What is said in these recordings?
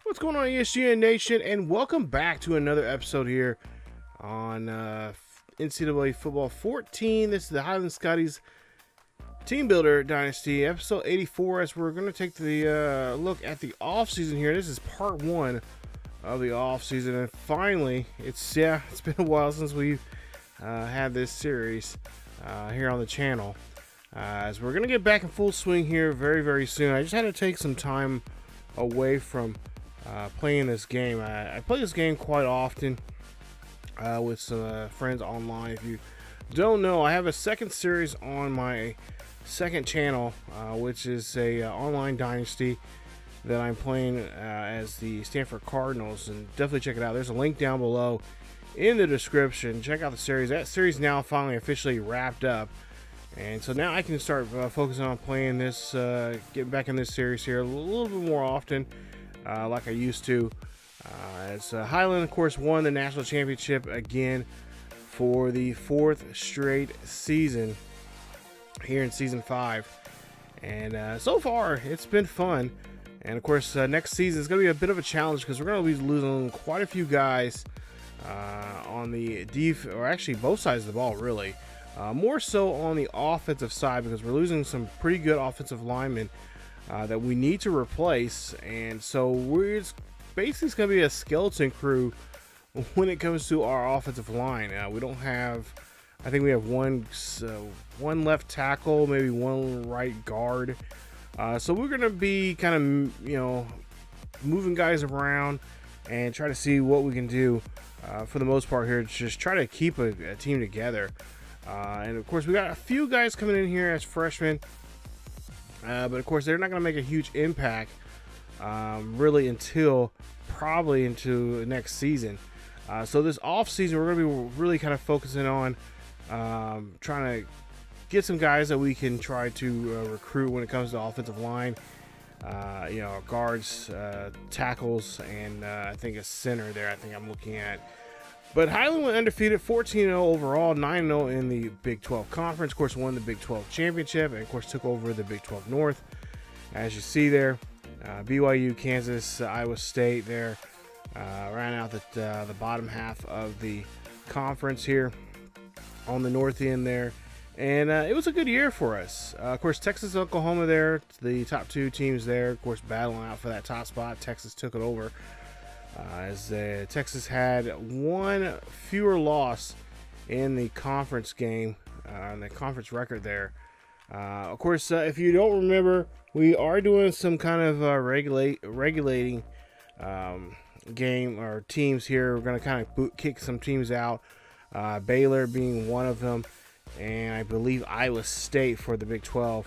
What's going on, ESGN Nation, and welcome back to another episode here on NCAA Football 14. This is the Highland Scotties Team Builder Dynasty, episode 84, as we're going to take the look at the offseason here. This is part one of the offseason, and finally, it's been a while since we've had this series here on the channel. As we're going to get back in full swing here very, very soon. I just had to take some time away from playing this game. I play this game quite often with some friends online. If you don't know, I have a second series on my second channel, which is a online dynasty that I'm playing as the Stanford Cardinals, and definitely check it out. There's a link down below in the description. Check out the series. That series now finally officially wrapped up, and so now I can start focusing on playing this, getting back in this series here a little bit more often, like I used to. As Highland, of course, won the national championship again for the fourth straight season here in season 5, and so far it's been fun. And of course, next season is going to be a bit of a challenge because we're going to be losing quite a few guys on the or actually both sides of the ball, really. More so on the offensive side, because we're losing some pretty good offensive linemen that we need to replace. And so it's basically going to be a skeleton crew when it comes to our offensive line. We don't have, I think we have one left tackle, maybe one right guard. So we're going to be kind of, moving guys around and try to see what we can do for the most part here to just try to keep a team together. And of course, we got a few guys coming in here as freshmen, but of course, they're not going to make a huge impact really until probably into next season. So this off season, we're going to be really kind of focusing on trying to get some guys that we can try to recruit when it comes to offensive line, guards, tackles, and I think a center there. I think I'm looking at. But Highland went undefeated, 14-0 overall, 9-0 in the Big 12 Conference. Of course, won the Big 12 Championship, and of course took over the Big 12 North. As you see there, BYU, Kansas, Iowa State there ran out the bottom half of the conference here on the north end there. And it was a good year for us. Of course, Texas and Oklahoma there, the top two teams there, of course, battling out for that top spot. Texas took it over. As Texas had one fewer loss in the conference game, the conference record there. Of course, if you don't remember, we are doing some kind of regulating game or teams here. We're going to kind of kick some teams out, Baylor being one of them, and I believe Iowa State for the Big 12.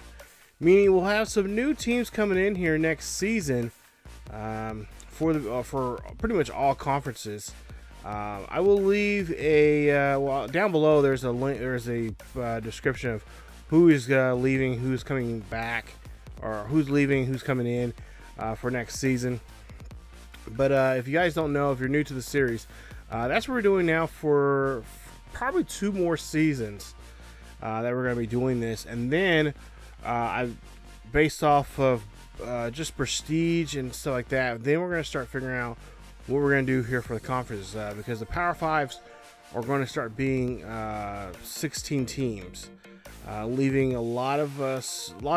Meaning we'll have some new teams coming in here next season. For pretty much all conferences. I will leave a down below. There's a link. There's a description of who is leaving, who's coming back, or who's leaving, who's coming in for next season. But if you guys don't know, if you're new to the series, that's what we're doing now for probably 2 more seasons that we're going to be doing this, and then based off of just prestige and stuff like that, then we're going to start figuring out what we're going to do here for the conference, because the Power Fives are going to start being 16 teams, leaving a lot of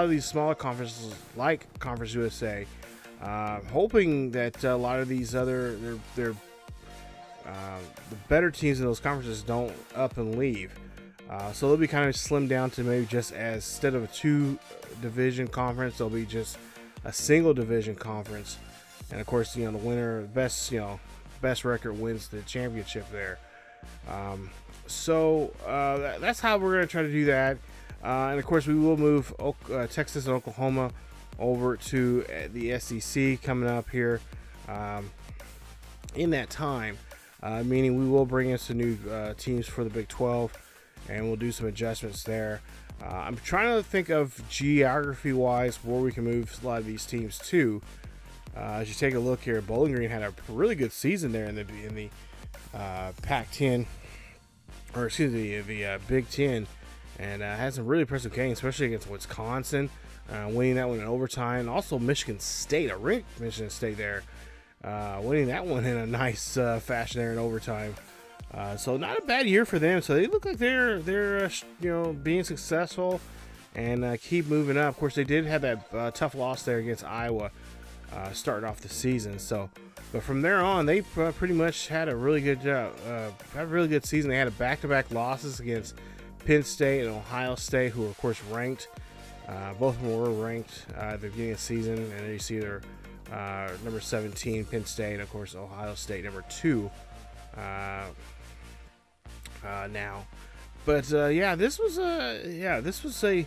these smaller conferences like Conference USA, hoping that a lot of these other the better teams in those conferences don't up and leave. So they'll be kind of slimmed down to maybe just instead of a 2-division conference, they'll be just a single division conference. And of course, the winner, best record wins the championship there. So that's how we're going to try to do that. And of course, we will move Texas and Oklahoma over to the SEC coming up here in that time, meaning we will bring in some new teams for the Big 12, and we'll do some adjustments there. I'm trying to think of geography-wise where we can move a lot of these teams to. As you take a look here, Bowling Green had a really good season there in the Pac-10, or excuse me, the Big 10, and had some really impressive games, especially against Wisconsin, winning that one in overtime. And also Michigan State, a ranked Michigan State there, winning that one in a nice fashion there in overtime. So not a bad year for them. So they look like they're you know, being successful and keep moving up. Of course, they did have that tough loss there against Iowa starting off the season. So, but from there on, they pretty much had a really good season. They had a back-to-back losses against Penn State and Ohio State, who were of course ranked. Both of them were ranked at the beginning of the season, and then you see their number 17 Penn State, and of course Ohio State number 2 now. But yeah, this was a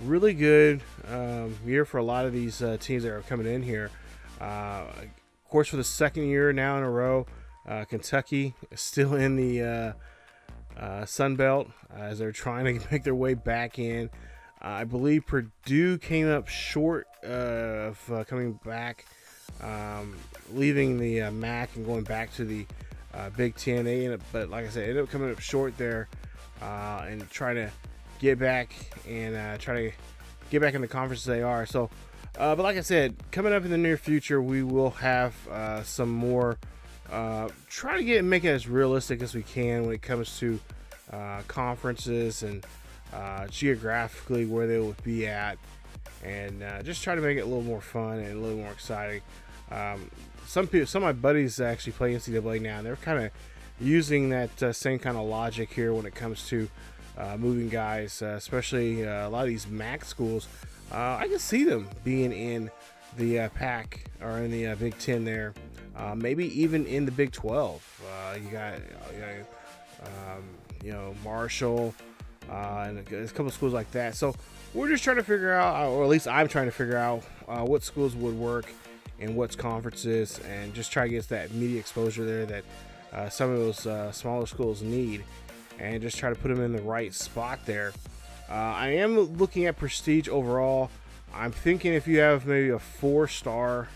really good year for a lot of these teams that are coming in here. Of course, for the second year now in a row, Kentucky is still in the Sun Belt as they're trying to make their way back in. I believe Purdue came up short of coming back, leaving the MAC and going back to the Big Ten. But like I said, ended up coming up short there and trying to get back and try to get back in the conference they are. So, but like I said, coming up in the near future, we will have some more. Try to make it as realistic as we can when it comes to conferences and geographically where they would be at, and just try to make it a little more fun and a little more exciting. Some of my buddies actually play NCAA now, and they're kind of using that same kind of logic here when it comes to moving guys, especially a lot of these MAC schools. I can see them being in the Pac or in the Big Ten there, maybe even in the Big 12. You got you know, Marshall and a couple of schools like that. So we're just trying to figure out, or at least I'm trying to figure out what schools would work and what's conferences, and just try to get that media exposure there that some of those smaller schools need, and just try to put them in the right spot there. I am looking at prestige overall. I'm thinking if you have maybe a 4-star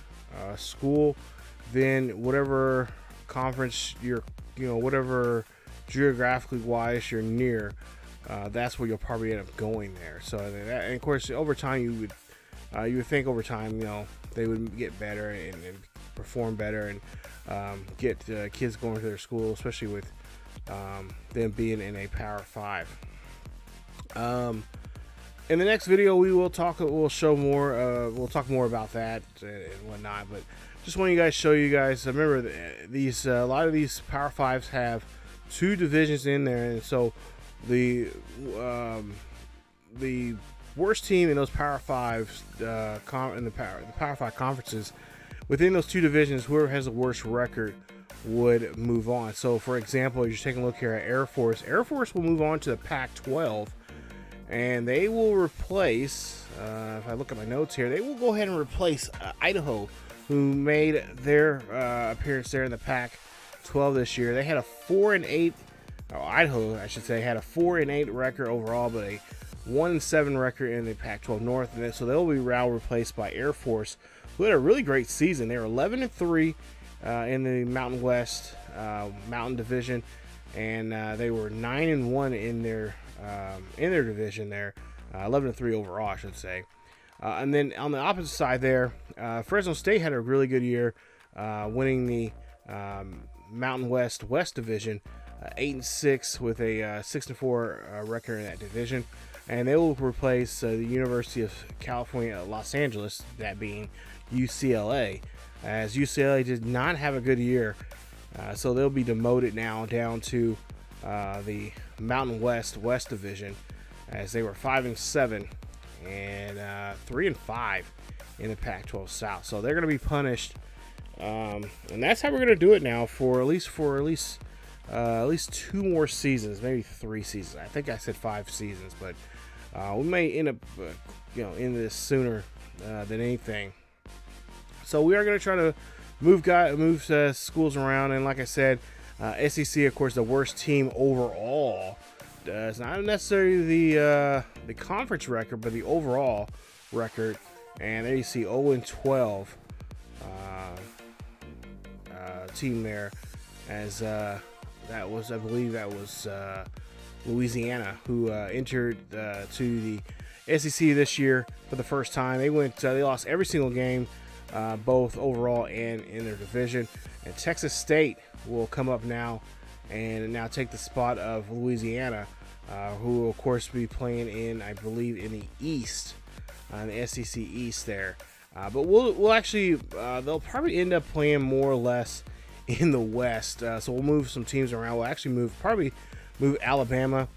school, then whatever conference you're, whatever geographically wise you're near, that's where you'll probably end up going there. So, and of course, over time you would think over time, they would get better and perform better and get kids going to their school, especially with them being in a Power 5. In the next video, we'll talk more about that and whatnot. But just want to show you guys. Remember, these a lot of these Power 5s have 2 divisions in there, and so the worst team in those Power 5s, in the Power 5 conferences, within those 2 divisions, whoever has the worst record would move on. So, for example, you're taking a look here at Air Force. Air Force will move on to the Pac-12, and they will replace. If I look at my notes here, they will go ahead and replace Idaho, who made their appearance there in the Pac-12 this year. They had a 4-8. Idaho, I should say, had a 4-8 record overall, but a 1-7 record in the Pac-12 North, and so they'll be now replaced by Air Force, who had a really great season. They were 11-3 in the Mountain West Mountain Division, and they were 9-1 in their division there, 11-3 overall, I should say. And then on the opposite side there, Fresno State had a really good year, winning the Mountain West Division, 8-6 with a 6-4 record in that division, and they will replace the University of California, Los Angeles, that being UCLA, as UCLA did not have a good year, so they'll be demoted now down to the Mountain West Division, as they were 5-7 and 3-5 in the Pac-12 South. So they're going to be punished, and that's how we're going to do it now for at least 2 more seasons, maybe 3 seasons. I think I said 5 seasons, but we may end up in this sooner than anything. So we are going to try to move schools around, and like I said, SEC, of course, the worst team overall. It's not necessarily the conference record, but the overall record. And there you see 0-12 team there, as that was, I believe that was Louisiana, who entered to the SEC this year for the first time. They lost every single game both overall and in their division. And Texas State will come up now and now take the spot of Louisiana, who will of course be playing in, I believe, in the East, the SEC East there. But we'll actually they'll probably end up playing more or less in the West. So we'll move some teams around. We'll actually probably move Alabama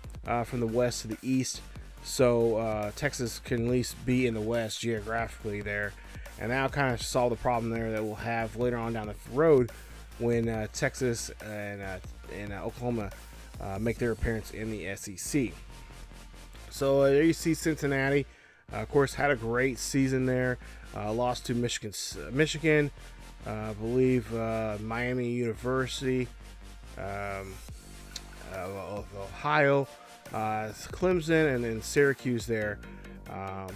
from the West to the East, so Texas can at least be in the West geographically there, and that'll kind of solve the problem there that we'll have later on down the road when Texas and Oklahoma make their appearance in the SEC. So there you see Cincinnati, of course, had a great season there. Lost to Michigan, I believe Miami University, Ohio, Clemson, and then Syracuse there.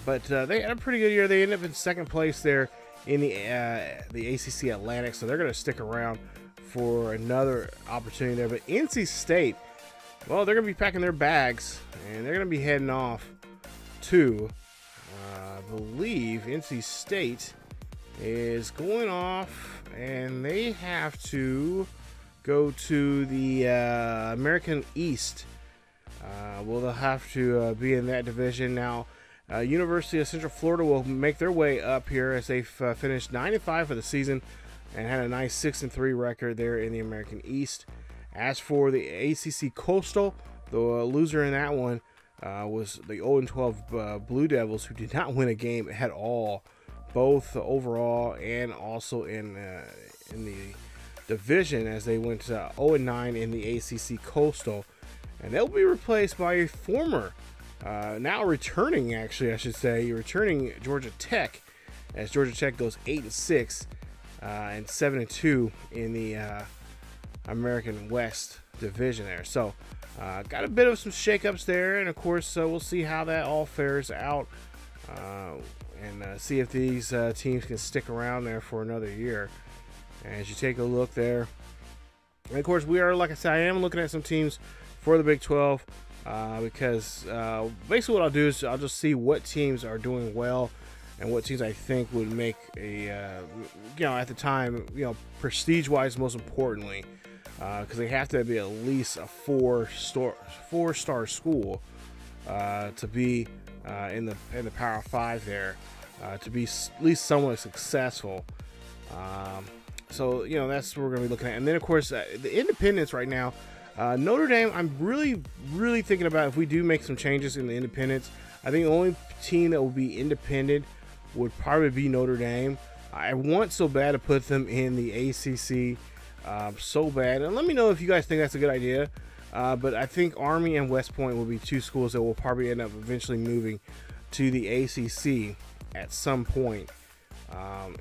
But they had a pretty good year. They ended up in second place there in the ACC Atlantic, so they're going to stick around for another opportunity there. But NC State, well, they're going to be packing their bags, and they're going to be heading off to, I believe, NC State is going off, and they have to go to the American East. Well, they'll have to be in that division now. University of Central Florida will make their way up here as they've finished 9-5 for the season and had a nice 6-3 record there in the American East. As for the ACC Coastal, the loser in that one was the 0-12 Blue Devils, who did not win a game at all, both overall and also in the division, as they went 0-9 in the ACC Coastal. And they'll be replaced by a former, now returning, actually, I should say, returning Georgia Tech, as Georgia Tech goes 8-6 and 7-2 in the American West division there. So got a bit of some shakeups there, and of course we'll see how that all fares out, and see if these teams can stick around there for another year. As you take a look there, and of course we are, like I said, I am looking at some teams for the Big 12, because basically what I'll do is I'll just see what teams are doing well and what teams I think would make a at the time, prestige-wise, most importantly, because they have to be at least a four-star school to be in the Power 5 there, to be at least somewhat successful. So that's what we're going to be looking at. And then of course the independents right now, Notre Dame, I'm really thinking about if we do make some changes in the independents. I think the only team that will be independent would probably be Notre Dame. I want so bad to put them in the ACC, so bad. And let me know if you guys think that's a good idea. But I think Army and West Point will be two schools that will probably end up eventually moving to the ACC at some point,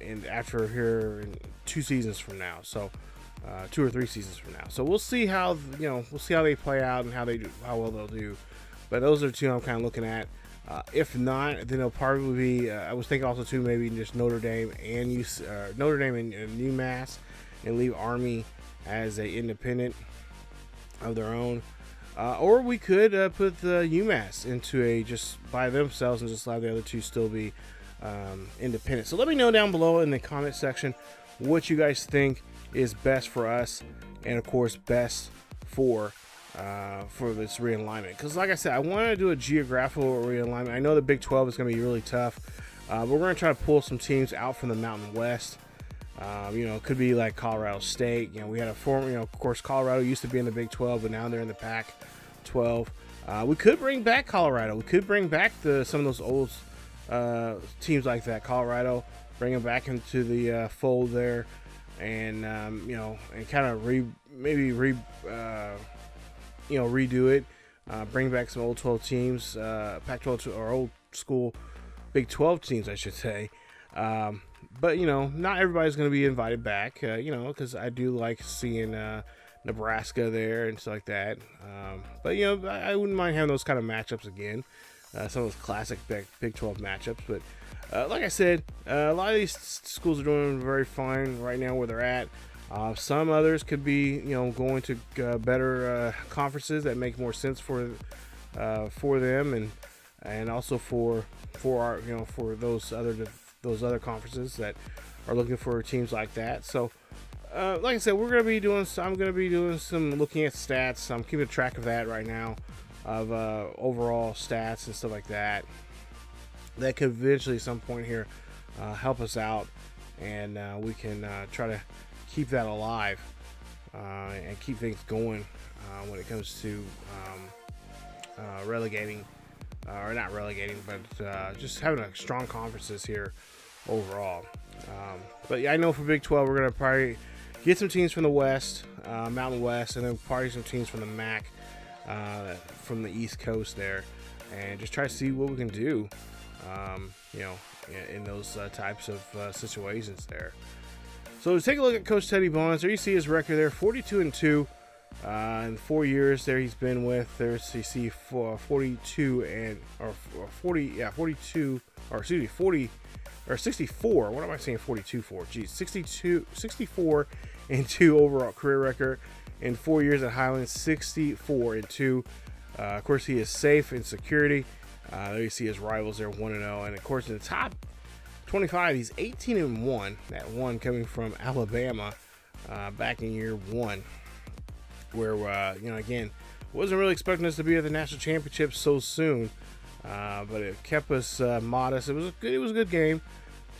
and after here in 2 seasons from now. So 2 or 3 seasons from now. So we'll see how they play out and how well they'll do. But those are 2 I'm kind of looking at. If not, then it'll probably be. I was thinking also too, maybe just Notre Dame and UMass, and leave Army as a independent of their own. Or we could put the UMass into a just by themselves and just allow the other 2 still be independent. So let me know down below in the comment section what you guys think is best for us, and of course best for this realignment. Because like I said, I want to do a geographical realignment. I know the Big 12 is going to be really tough, but we're going to try to pull some teams out from the Mountain West. It could be like Colorado State. We had a former, of course, Colorado used to be in the Big 12, but now they're in the Pac-12. We could bring back Colorado. We could bring back some of those old teams like that. Colorado, bring them back into the fold there, and and kind of redo it. Bring back some old 12 teams, Pac-12 or old school Big 12 teams, I should say. But not everybody's going to be invited back, because I do like seeing Nebraska there and stuff like that. But I wouldn't mind having those kind of matchups again, some of those classic Big 12 matchups. But like I said, a lot of these schools are doing very fine right now where they're at. Some others could be, going to better conferences that make more sense for them, and also for our, for those other conferences that are looking for teams like that. So, like I said, I'm going to be doing some looking at stats. I'm keeping track of that right now, of overall stats and stuff like that. That could eventually, at some point here, help us out, and we can try to keep that alive and keep things going when it comes to relegating, or not relegating, but just having a strong conferences here overall. But yeah, I know for Big 12 we're going to probably get some teams from the West, Mountain West, and then probably some teams from the MAC, from the East Coast there, and just try to see what we can do, you know, in those types of situations there. So let's take a look at Coach Teddy Bonds. There you see his record there, 42-2 in 4 years there he's been with. There's you see 42 and or 40, yeah, 42, or excuse me, 40 or 64. What am I saying 42 for? Geez, 64 and 2 overall career record in 4 years at Highland, 64 and 2. Of course, he is safe in security. There you see his rivals there, 1-0, and of course in the top 25, he's 18-1. That one coming from Alabama back in year 1, where you know, again, wasn't really expecting us to be at the national championship so soon, but it kept us modest. It was a good game,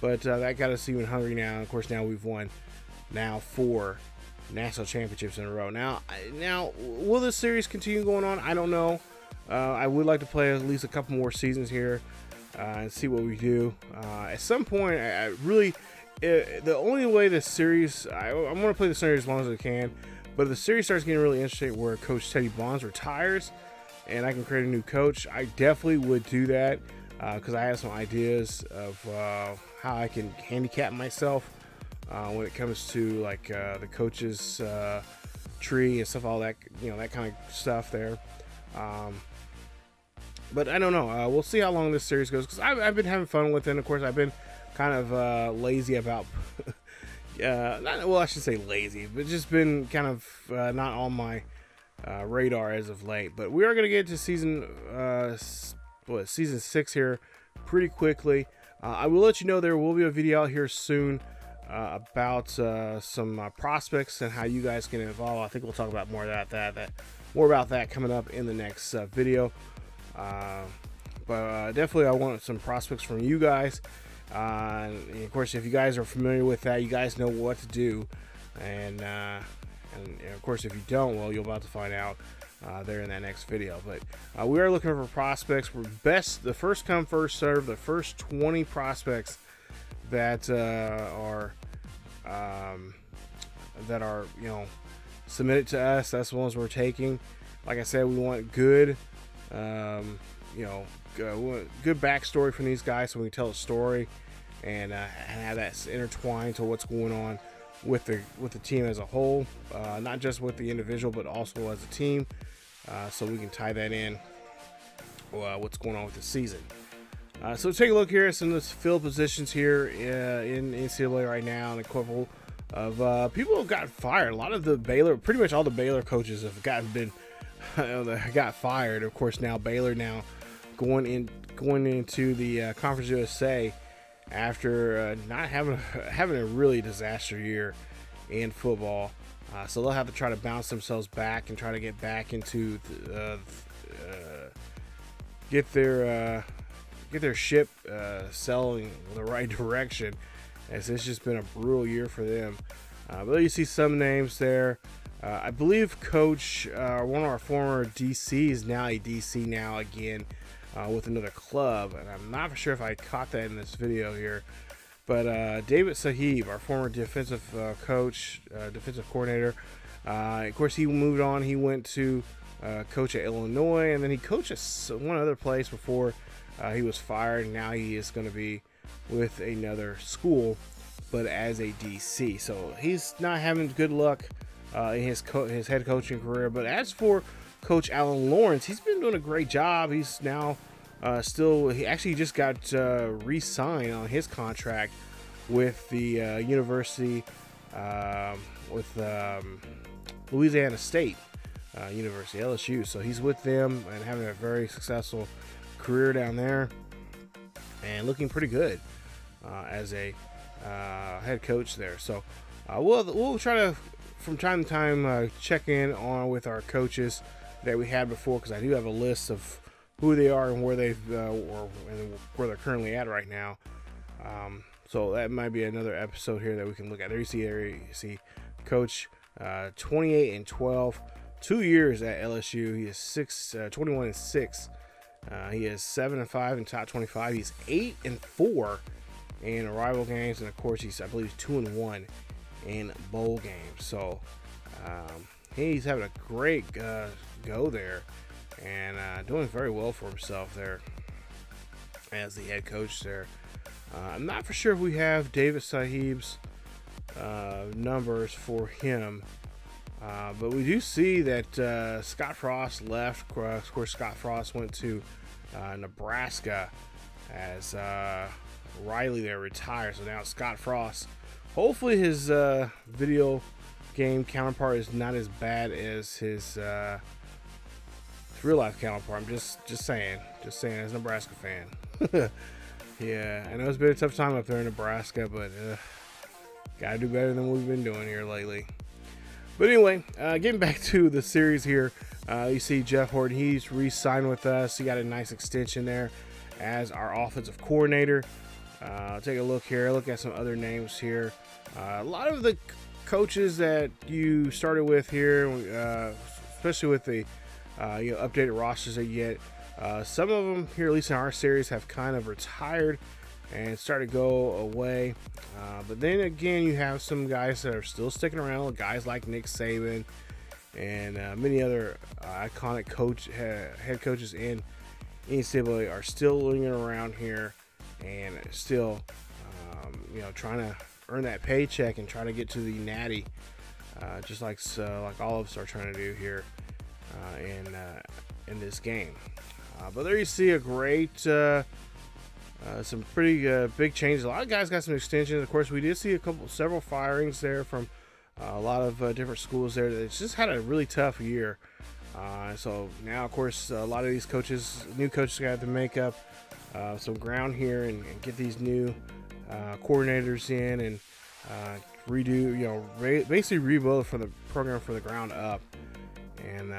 but that got us even hungry now. And of course, now we've won 4 national championships in a row. Now, will this series continue going on? I don't know. I would like to play at least a couple more seasons here and see what we do. At some point, I really, the only way this series, I want to play the series as long as I can, but if the series starts getting really interesting where Coach Teddy Bonds retires and I can create a new coach, I definitely would do that, because I have some ideas of how I can handicap myself when it comes to like the coaches tree and stuff, all that, you know, that kind of stuff there. But I don't know. We'll see how long this series goes, because I've been having fun with it. And of course, I've been kind of lazy about, well, I should say lazy, but just been kind of not on my radar as of late. But we are going to get to season 6 here pretty quickly. I will let you know there will be a video out here soon about some prospects and how you guys can evolve. I think we'll talk about more about that coming up in the next video. But definitely I want some prospects from you guys, and of course if you guys are familiar with that, you guys know what to do, and of course if you don't, well, you're about to find out there in that next video. But we are looking for prospects. We're the first come first serve, the first 20 prospects that are you know, submitted to us, that's the ones we're taking. Like I said, we want good you know, good backstory from these guys, so we can tell a story and have that intertwined to what's going on with the team as a whole, not just with the individual, but also as a team, so we can tie that in what's going on with the season. So take a look here at some of the field positions here in NCAA right now, and a couple of people have gotten fired. A lot of the Baylor, pretty much all the Baylor coaches have got fired. Of course, now Baylor going into the Conference USA after not having a really disaster year in football. So they'll have to try to bounce themselves back and try to get back into get their ship sailing in the right direction, as it's just been a brutal year for them. But you see some names there. I believe Coach, one of our former DC, is now a DC now again with another club, and I'm not for sure if I caught that in this video here. But David Sahib, our former defensive coach, defensive coordinator, of course he moved on. He went to coach at Illinois, and then he coached at one other place before he was fired. And now he is going to be with another school, but as a DC. So he's not having good luck in his head coaching career. But as for Coach Alan Lawrence, he's been doing a great job. He's now he actually just got re-signed on his contract with the university, with Louisiana State University, LSU. So he's with them and having a very successful career down there, and looking pretty good as a head coach there. So we'll try to from time to time check in on with our coaches that we had before, because I do have a list of who they are and where they've where they're currently at right now. So that might be another episode here that we can look at. There you see Coach 28-12, 2 years at LSU. He is 21-6. He is 7-5 in top 25. He's 8-4 in rival games, and of course he's, I believe, 2-1 in bowl games. So he's having a great go there, and doing very well for himself there as the head coach there. I'm not for sure if we have David Sahib's numbers for him, but we do see that Scott Frost left. Of course, Scott Frost went to Nebraska as Riley there retired. So now Scott Frost, hopefully his video game counterpart is not as bad as his real life counterpart. I'm just saying as a Nebraska fan. Yeah, I know it's been a tough time up there in Nebraska, but gotta do better than we've been doing here lately. But anyway, getting back to the series here, you see Jeff Horton, he's re-signed with us. He got a nice extension there as our offensive coordinator. Take a look here, look at some other names here. A lot of the coaches that you started with here, especially with the updated rosters that you get, some of them here, at least in our series, have kind of retired and started to go away. But then again, you have some guys that are still sticking around, guys like Nick Saban and many other iconic head coaches in NCAA are still lingering around here and still, trying to earn that paycheck and trying to get to the natty, just like all of us are trying to do here in this game. But there you see a great, some pretty big changes. A lot of guys got some extensions. Of course, we did see several firings there from a lot of different schools there. It's just had a really tough year. So now, of course, a lot of these new coaches got to make up some ground here and get these new coordinators in and redo, basically rebuild for the program from the ground up, and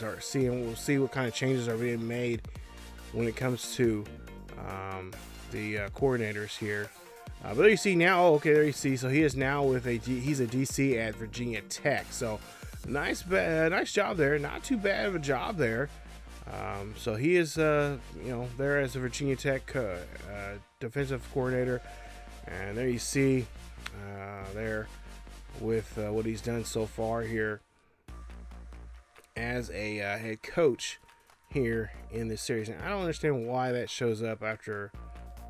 we'll see what kind of changes are being made when it comes to the coordinators here. But there you see now, there you see, so he is now with he's a DC at Virginia Tech. So nice job there, not too bad of a job there. So he is, there as a Virginia Tech defensive coordinator, and there you see there with what he's done so far here as a head coach here in this series. And I don't understand why that shows up after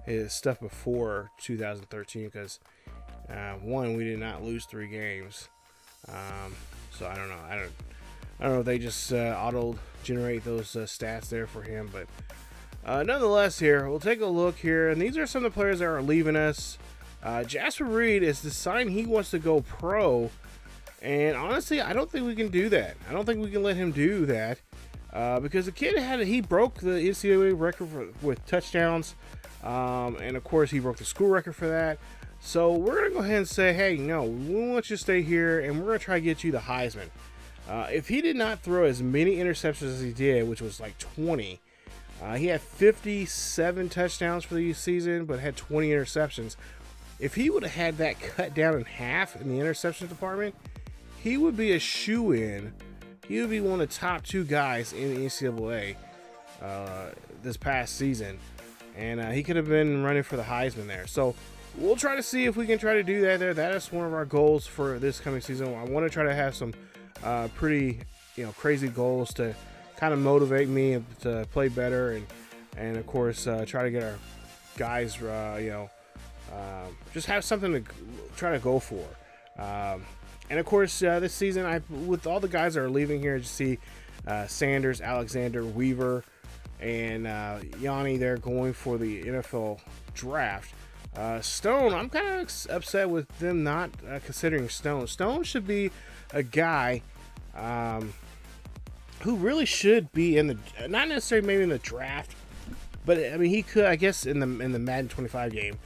his stuff before 2013, because one, we did not lose 3 games. So I don't know. I don't know if they just auto generate those stats there for him, but nonetheless, here we'll take a look here, and these are some of the players that are leaving us. Jasper Reed is deciding he wants to go pro, and honestly, I don't think we can do that. I don't think we can let him do that because the kid he broke the NCAA record with touchdowns, and of course he broke the school record for that. So we're gonna go ahead and say, hey, no, we want you to stay here, and we're gonna try to get you the Heisman. If he did not throw as many interceptions as he did, which was like 20, he had 57 touchdowns for the season, but had 20 interceptions. If he would have had that cut down in half in the interception department, he would be a shoo-in. He would be one of the top 2 guys in the NCAA this past season, and he could have been running for the Heisman there. So we'll try to see if we can try to do that there. That is one of our goals for this coming season. I want to try to have some pretty, crazy goals to kind of motivate me to play better, and of course try to get our guys, just have something to try to go for. And of course, this season, with all the guys that are leaving here, you see Sanders, Alexander, Weaver, and Yanni there going for the NFL draft. Stone, I'm kind of upset with them not considering Stone. Stone should be a guy who really should be in the, not necessarily maybe in the draft, but I mean he could, I guess, in the Madden 25 game.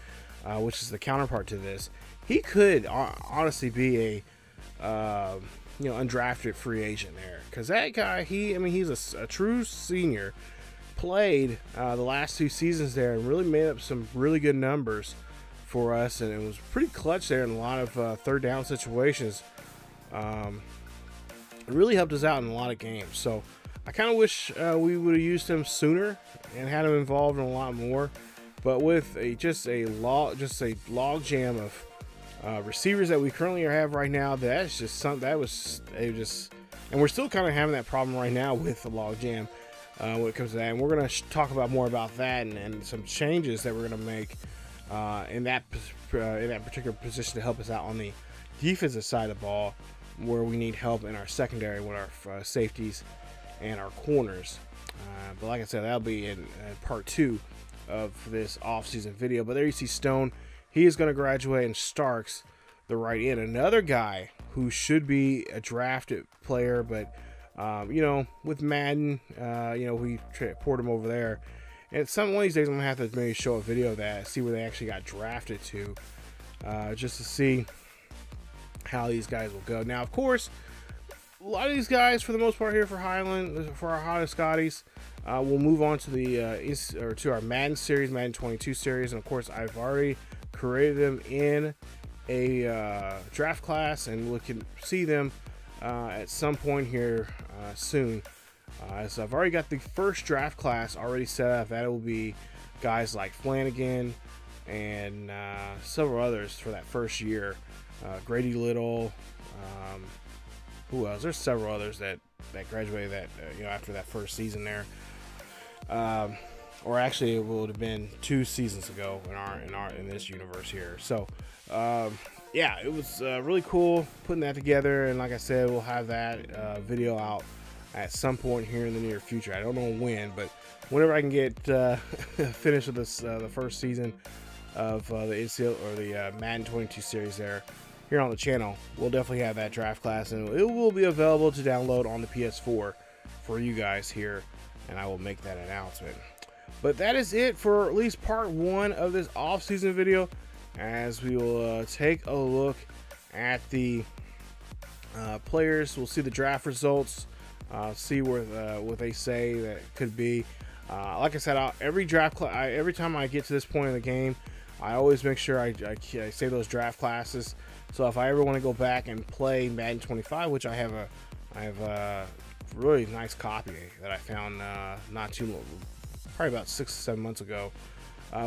which is the counterpart to this. He could honestly be a undrafted free agent there, because that guy, he's a true senior, played the last 2 seasons there and really made up some really good numbers for us, and it was pretty clutch there in a lot of third down situations. It really helped us out in a lot of games. So I kind of wish we would have used him sooner and had him involved in a lot more. But with just a log jam of receivers that we currently have right now, that's just something and we're still kind of having that problem right now with the log jam when it comes to that. And we're going to talk about more about that and some changes that we're going to make in that particular position to help us out on the defensive side of the ball, where we need help in our secondary with our safeties and our corners. But like I said, that'll be in part 2 of this off-season video. But there you see Stone. He is going to graduate, and Starks, the right end, another guy who should be a drafted player, but with Madden, we poured him over there. And one of these days, I'm going to have to maybe show a video of that, see where they actually got drafted to, just to see how these guys will go. Now, of course, a lot of these guys, for the most part here for Highland, for our Highland Scotties, we'll move on to to our Madden series, Madden 22 series, and of course, I've already created them in a draft class, and we can see them at some point here soon. So I've already got the first draft class already set up. That will be guys like Flanagan and several others for that first year. Grady Little, who else? There's several others that graduated after that first season there. Or actually, it would have been 2 seasons ago in this universe here. So, yeah, it was really cool putting that together. And like I said, we'll have that video out at some point here in the near future. I don't know when, but whenever I can get finished with this the first season of the NCAA or the Madden 22 series here on the channel, we'll definitely have that draft class, and it will be available to download on the PS4 for you guys here, and I will make that announcement. But that is it for at least part 1 of this off-season video, as we will take a look at the players. We'll see the draft results, see what they say that could be. Like I said, every time I get to this point in the game, I always make sure I save those draft classes. So if I ever want to go back and play Madden 25, which I have a really nice copy that I found not too long, probably about 6 or 7 months ago,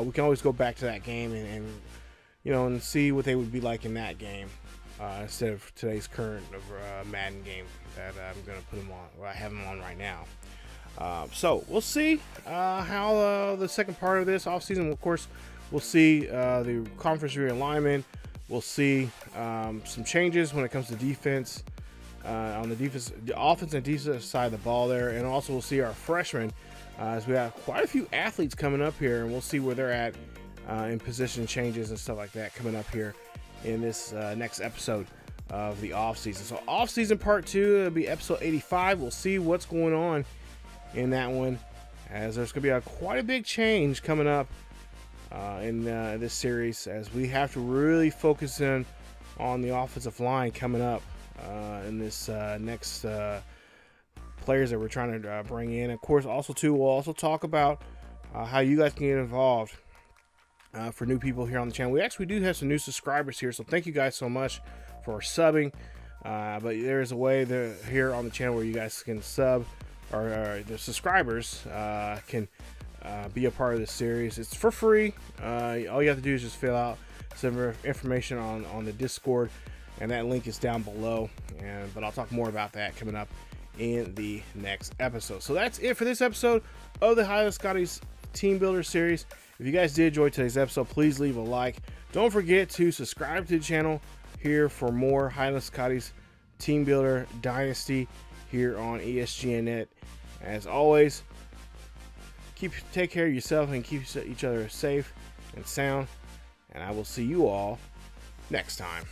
we can always go back to that game and see what they would be like in that game instead of today's current Madden game that I'm going to put them on, or I have them on right now. So we'll see how the second part of this offseason. Of course, we'll see the conference realignment. We'll see some changes when it comes to defense on the offense and defensive side of the ball there, and also we'll see our freshmen as we have quite a few athletes coming up here, and we'll see where they're at in position changes and stuff like that coming up here in this next episode of the offseason. So offseason part 2, it'll be episode 85. We'll see what's going on in that one, as there's going to be quite a big change coming up in this series, as we have to really focus in on the offensive line coming up in this next players that we're trying to bring in. Of course, we'll also talk about how you guys can get involved for new people here on the channel. We do have some new subscribers here, so thank you guys so much for subbing. But there's a way here on the channel where you guys can sub, or the subscribers can be a part of this series. It's for free. All you have to do is just fill out some information on the Discord, and that link is down below. But I'll talk more about that coming up in the next episode. So that's it for this episode of the Highland Scotties Team Builder series. If you guys did enjoy today's episode, please leave a like. Don't forget to subscribe to the channel here for more Highland Scotties Team Builder Dynasty here on ESGNet. As always, take care of yourself and keep each other safe and sound, and I will see you all next time.